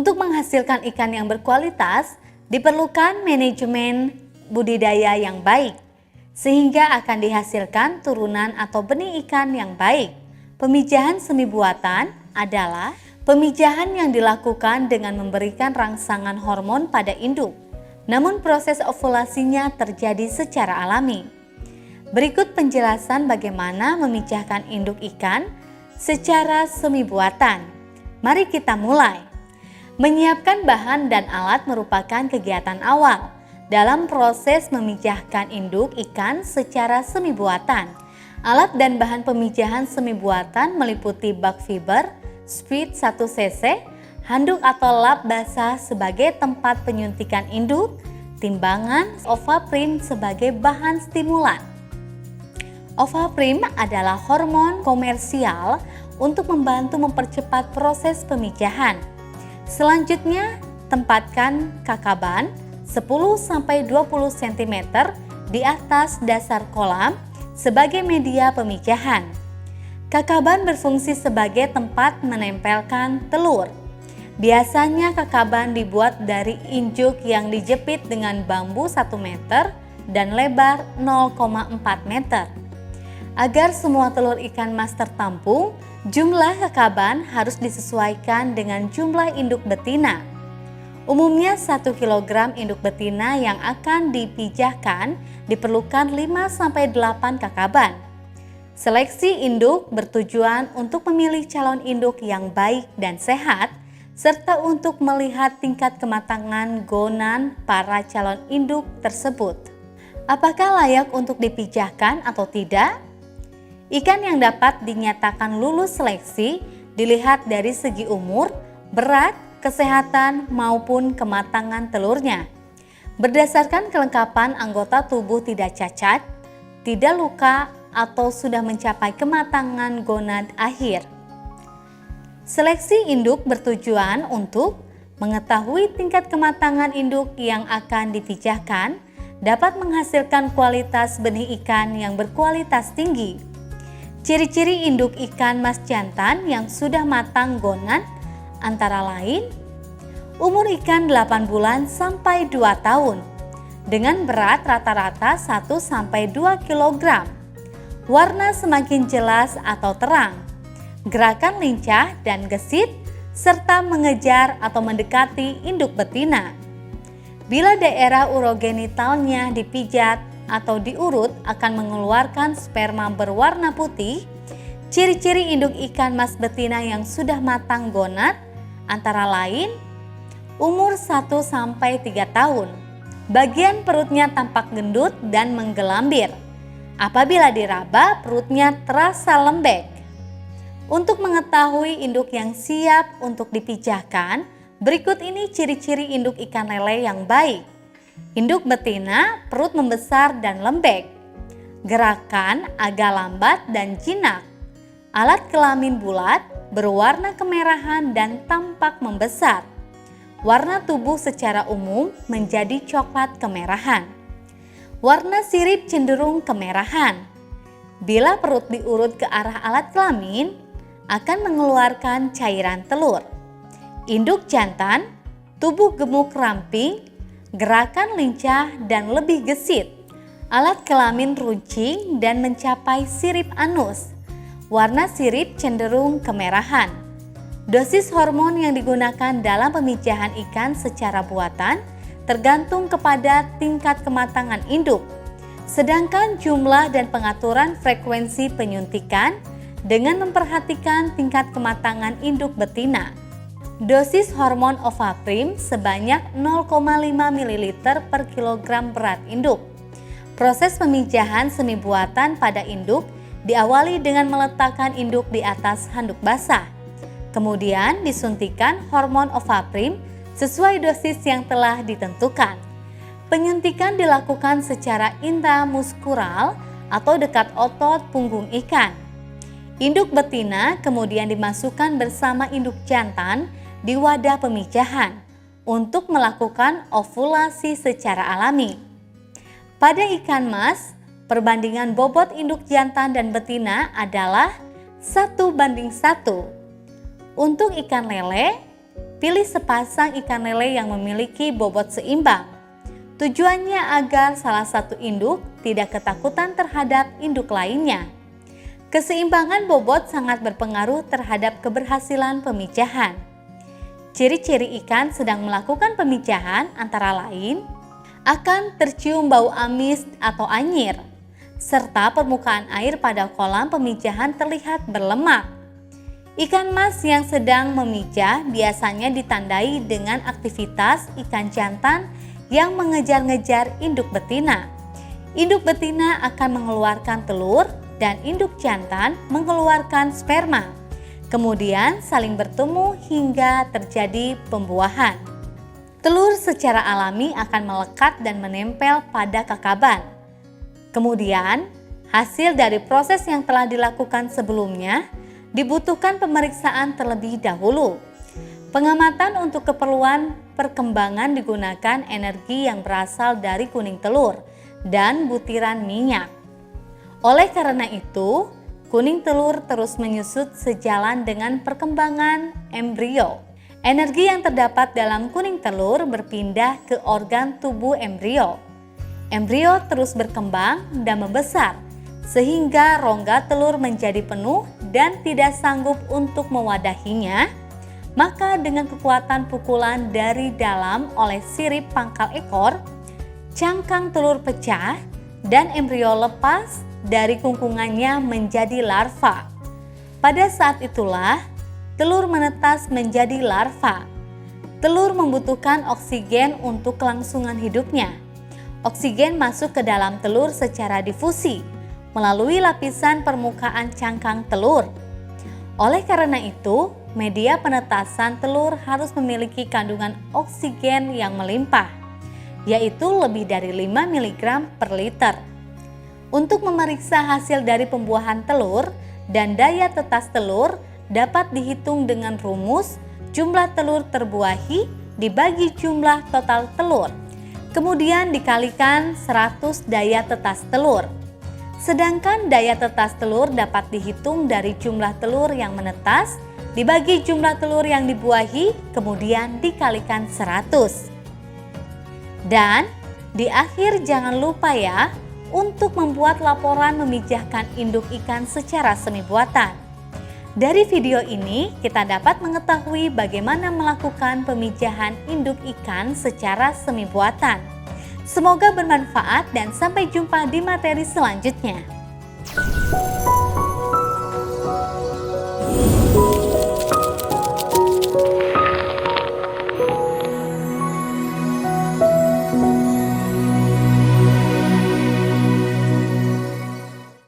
Untuk menghasilkan ikan yang berkualitas, diperlukan manajemen budidaya yang baik, sehingga akan dihasilkan turunan atau benih ikan yang baik. Pemijahan semi buatan adalah pemijahan yang dilakukan dengan memberikan rangsangan hormon pada induk, namun proses ovulasinya terjadi secara alami. Berikut penjelasan bagaimana memijahkan induk ikan secara semi buatan. Mari kita mulai. Menyiapkan bahan dan alat merupakan kegiatan awal dalam proses memijahkan induk ikan secara semi buatan. Alat dan bahan pemijahan semi buatan meliputi bak fiber, speed 1 cc, handuk atau lap basah sebagai tempat penyuntikan induk, timbangan, Ovaprim sebagai bahan stimulan. Ovaprim adalah hormon komersial untuk membantu mempercepat proses pemijahan. Selanjutnya, tempatkan kakaban 10-20 cm di atas dasar kolam sebagai media pemijahan. Kakaban berfungsi sebagai tempat menempelkan telur. Biasanya kakaban dibuat dari injuk yang dijepit dengan bambu 1 meter dan lebar 0,4 meter. Agar semua telur ikan mas tertampung, jumlah kakaban harus disesuaikan dengan jumlah induk betina. Umumnya 1 kg induk betina yang akan dipijahkan diperlukan 5-8 kakaban. Seleksi induk bertujuan untuk memilih calon induk yang baik dan sehat, serta untuk melihat tingkat kematangan gonan para calon induk tersebut. Apakah layak untuk dipijahkan atau tidak? Ikan yang dapat dinyatakan lulus seleksi dilihat dari segi umur, berat, kesehatan maupun kematangan telurnya. Berdasarkan kelengkapan anggota tubuh tidak cacat, tidak luka atau sudah mencapai kematangan gonad akhir. Seleksi induk bertujuan untuk mengetahui tingkat kematangan induk yang akan dipijahkan, dapat menghasilkan kualitas benih ikan yang berkualitas tinggi. Ciri-ciri induk ikan mas jantan yang sudah matang gonad antara lain: umur ikan 8 bulan sampai 2 tahun dengan berat rata-rata 1-2 kg, warna semakin jelas atau terang, gerakan lincah dan gesit, serta mengejar atau mendekati induk betina. Bila daerah urogenitalnya dipijat atau diurut akan mengeluarkan sperma berwarna putih. Ciri-ciri induk ikan mas betina yang sudah matang gonad antara lain: umur 1-3 tahun, bagian perutnya tampak gendut dan menggelambir. Apabila diraba, perutnya terasa lembek. Untuk mengetahui induk yang siap untuk dipijahkan, berikut ini ciri-ciri induk ikan lele yang baik. Induk betina perut membesar dan lembek, gerakan agak lambat dan jinak, alat kelamin bulat, berwarna kemerahan dan tampak membesar. Warna tubuh secara umum menjadi coklat kemerahan. Warna sirip cenderung kemerahan. Bila perut diurut ke arah alat kelamin, akan mengeluarkan cairan telur. Induk jantan, tubuh gemuk ramping, gerakan lincah dan lebih gesit, alat kelamin runcing dan mencapai sirip anus. Warna sirip cenderung kemerahan. Dosis hormon yang digunakan dalam pemijahan ikan secara buatan tergantung kepada tingkat kematangan induk. Sedangkan jumlah dan pengaturan frekuensi penyuntikan dengan memperhatikan tingkat kematangan induk betina. Dosis hormon Ovaprim sebanyak 0,5 ml per kilogram berat induk. Proses pemijahan semi buatan pada induk diawali dengan meletakkan induk di atas handuk basah. Kemudian disuntikan hormon Ovaprim sesuai dosis yang telah ditentukan. Penyuntikan dilakukan secara intramuskural atau dekat otot punggung ikan. Induk betina kemudian dimasukkan bersama induk jantan di wadah pemijahan untuk melakukan ovulasi secara alami. Pada ikan mas, perbandingan bobot induk jantan dan betina adalah 1:1. Untuk ikan lele, Pilih sepasang ikan lele yang memiliki bobot seimbang. Tujuannya agar salah satu induk tidak ketakutan terhadap induk lainnya. Keseimbangan bobot sangat berpengaruh terhadap keberhasilan pemijahan. Ciri-ciri ikan sedang melakukan pemijahan antara lain akan tercium bau amis atau anyir, serta permukaan air pada kolam pemijahan terlihat berlemak. Ikan mas yang sedang memijah biasanya ditandai dengan aktivitas ikan jantan yang mengejar-ngejar induk betina. Induk betina akan mengeluarkan telur dan induk jantan mengeluarkan sperma. Kemudian saling bertemu hingga terjadi pembuahan. Telur secara alami akan melekat dan menempel pada kakaban. Kemudian, hasil dari proses yang telah dilakukan sebelumnya dibutuhkan pemeriksaan terlebih dahulu. Pengamatan untuk keperluan perkembangan digunakan energi yang berasal dari kuning telur dan butiran minyak. Oleh karena itu, kuning telur terus menyusut sejalan dengan perkembangan embrio. Energi yang terdapat dalam kuning telur berpindah ke organ tubuh embrio. Embrio terus berkembang dan membesar, sehingga rongga telur menjadi penuh dan tidak sanggup untuk mewadahinya. Maka dengan kekuatan pukulan dari dalam oleh sirip pangkal ekor, cangkang telur pecah dan embrio lepas dari kungkungannya menjadi larva. Pada saat itulah telur menetas menjadi larva. Telur membutuhkan oksigen untuk kelangsungan hidupnya. Oksigen masuk ke dalam telur secara difusi melalui lapisan permukaan cangkang telur. Oleh karena itu, media penetasan telur harus memiliki kandungan oksigen yang melimpah, yaitu lebih dari 5 mg per liter. Untuk memeriksa hasil dari pembuahan telur dan daya tetas telur dapat dihitung dengan rumus jumlah telur terbuahi dibagi jumlah total telur, kemudian dikalikan 100 daya tetas telur. Sedangkan daya tetas telur dapat dihitung dari jumlah telur yang menetas dibagi jumlah telur yang dibuahi, kemudian dikalikan 100. Dan di akhir jangan lupa ya untuk membuat laporan memijahkan induk ikan secara semi buatan. Dari video ini kita dapat mengetahui bagaimana melakukan pemijahan induk ikan secara semi buatan. Semoga bermanfaat dan sampai jumpa di materi selanjutnya.